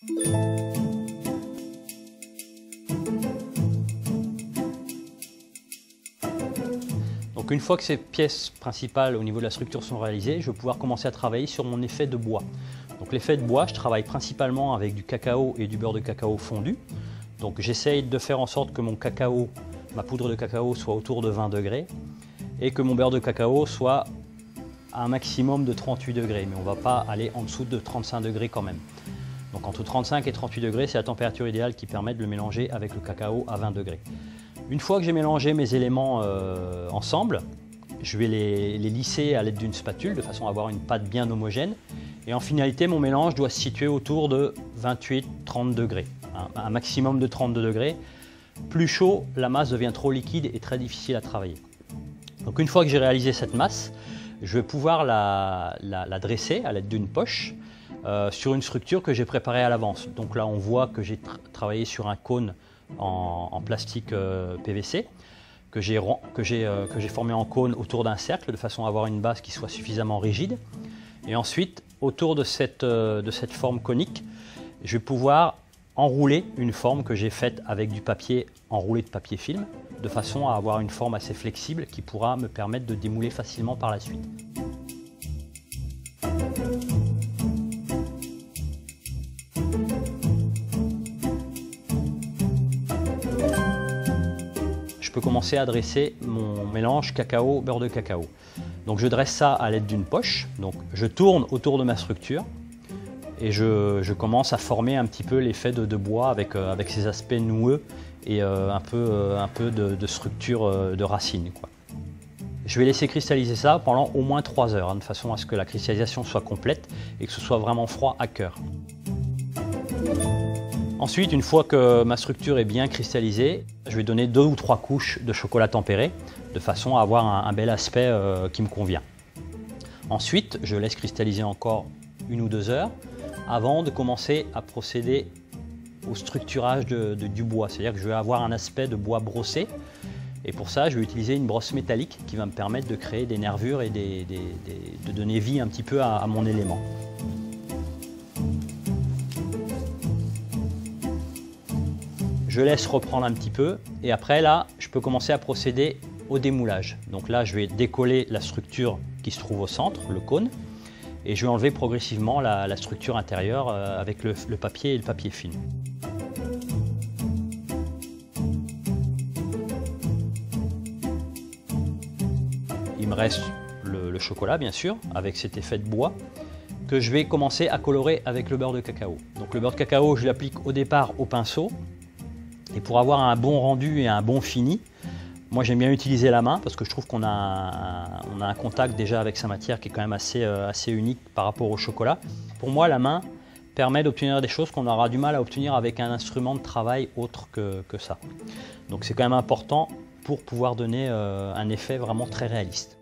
Donc une fois que ces pièces principales au niveau de la structure sont réalisées, je vais pouvoir commencer à travailler sur mon effet de bois. Donc l'effet de bois, je travaille principalement avec du cacao et du beurre de cacao fondu. Donc j'essaye de faire en sorte que mon cacao, ma poudre de cacao soit autour de 20 degrés et que mon beurre de cacao soit à un maximum de 38 degrés, mais on ne va pas aller en dessous de 35 degrés quand même. Donc entre 35 et 38 degrés, c'est la température idéale qui permet de le mélanger avec le cacao à 20 degrés. Une fois que j'ai mélangé mes éléments ensemble, je vais les lisser à l'aide d'une spatule de façon à avoir une pâte bien homogène. Et en finalité, mon mélange doit se situer autour de 28-30 degrés, un maximum de 32 degrés. Plus chaud, la masse devient trop liquide et très difficile à travailler. Donc une fois que j'ai réalisé cette masse, je vais pouvoir la dresser à l'aide d'une poche sur une structure que j'ai préparée à l'avance. Donc là, on voit que j'ai travaillé sur un cône en plastique PVC que j'ai formé en cône autour d'un cercle de façon à avoir une base qui soit suffisamment rigide. Et ensuite, autour de cette forme conique, je vais pouvoir enrouler une forme que j'ai faite avec du papier enroulé de papier film, de façon à avoir une forme assez flexible qui pourra me permettre de démouler facilement par la suite. Je peux commencer à dresser mon mélange cacao, beurre de cacao. Donc je dresse ça à l'aide d'une poche, donc je tourne autour de ma structure et je commence à former un petit peu l'effet de bois avec ses aspects noueux et un peu de structure de racine, quoi. Je vais laisser cristalliser ça pendant au moins 3 heures, de façon à ce que la cristallisation soit complète et que ce soit vraiment froid à cœur. Ensuite, une fois que ma structure est bien cristallisée, je vais donner 2 ou 3 couches de chocolat tempéré de façon à avoir un bel aspect qui me convient. Ensuite, je laisse cristalliser encore 1 ou 2 heures avant de commencer à procéder au structurage du bois. C'est-à-dire que je vais avoir un aspect de bois brossé et pour ça, je vais utiliser une brosse métallique qui va me permettre de créer des nervures et de donner vie un petit peu à mon élément. Je laisse reprendre un petit peu et après là, je peux commencer à procéder au démoulage. Donc là, je vais décoller la structure qui se trouve au centre, le cône, et je vais enlever progressivement la structure intérieure avec le papier et le papier film. Il me reste le chocolat, bien sûr, avec cet effet de bois, que je vais commencer à colorer avec le beurre de cacao. Donc le beurre de cacao, je l'applique au départ au pinceau. Et pour avoir un bon rendu et un bon fini, moi j'aime bien utiliser la main parce que je trouve qu'on a un contact déjà avec sa matière qui est quand même assez unique par rapport au chocolat. Pour moi, la main permet d'obtenir des choses qu'on aura du mal à obtenir avec un instrument de travail autre que ça. Donc c'est quand même important pour pouvoir donner un effet vraiment très réaliste.